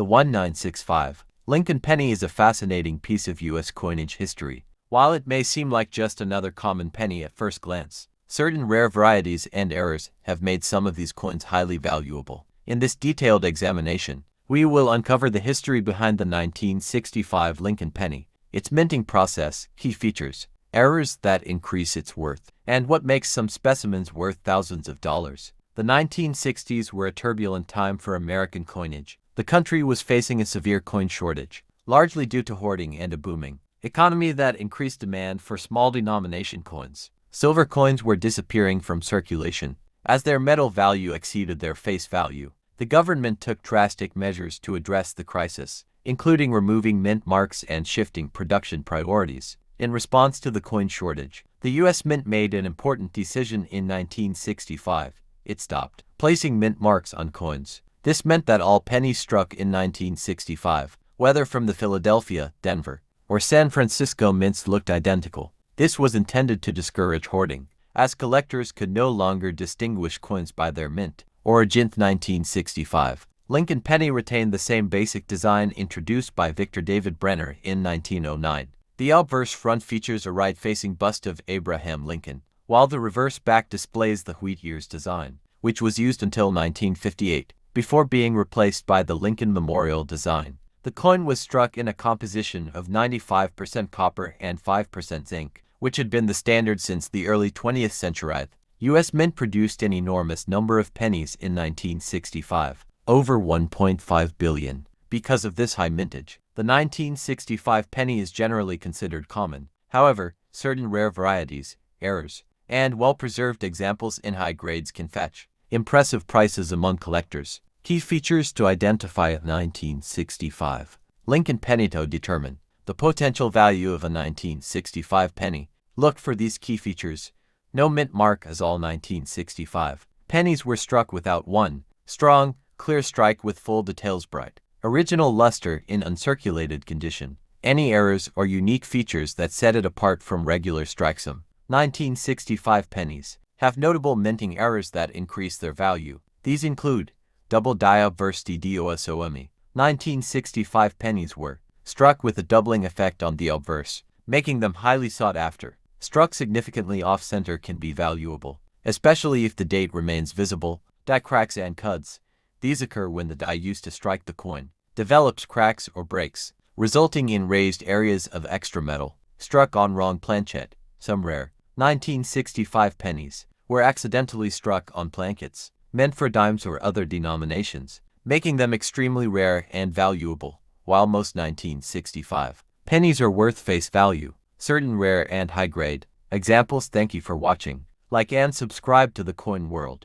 The 1965 Lincoln penny is a fascinating piece of U.S. coinage history. While it may seem like just another common penny at first glance, certain rare varieties and errors have made some of these coins highly valuable. In this detailed examination, we will uncover the history behind the 1965 Lincoln penny, its minting process, key features, errors that increase its worth, and what makes some specimens worth thousands of dollars. The 1960s were a turbulent time for American coinage. The country was facing a severe coin shortage, largely due to hoarding and a booming economy that increased demand for small denomination coins. Silver coins were disappearing from circulation as their metal value exceeded their face value. The government took drastic measures to address the crisis, including removing mint marks and shifting production priorities. In response to the coin shortage, the U.S. Mint made an important decision in 1965. It stopped placing mint marks on coins. This meant that all pennies struck in 1965, whether from the Philadelphia, Denver, or San Francisco mints, looked identical. This was intended to discourage hoarding, as collectors could no longer distinguish coins by their mint origin. 1965 Lincoln penny retained the same basic design introduced by Victor David Brenner in 1909. The obverse front features a right-facing bust of Abraham Lincoln, while the reverse back displays the wheat ears design, which was used until 1958, before being replaced by the Lincoln Memorial design. The coin was struck in a composition of 95% copper and 5% zinc, which had been the standard since the early 20th century. U.S. Mint produced an enormous number of pennies in 1965, over 1.5 billion. Because of this high mintage, the 1965 penny is generally considered common. However, certain rare varieties, errors, and well-preserved examples in high grades can fetch impressive prices among collectors. Key features to identify a 1965 Lincoln penny. To determine the potential value of a 1965 penny, look for these key features. No mint mark, as all 1965 pennies were struck without one strong, clear strike with full details, bright original luster in uncirculated condition. Any errors or unique features that set it apart from regular strikes. Some 1965 pennies have notable minting errors that increase their value. These include double die-obverse DOSOME. 1965 pennies were struck with a doubling effect on the obverse, making them highly sought after. Struck significantly off-center can be valuable, especially if the date remains visible. Die cracks and cuts. These occur when the die used to strike the coin develops cracks or breaks, resulting in raised areas of extra metal. Struck on wrong planchet. Some rare 1965 pennies were accidentally struck on planchets, meant for dimes or other denominations, making them extremely rare and valuable. While most 1965 pennies are worth face value, certain rare and high-grade examples. Thank you for watching. Like and subscribe to the Coin World.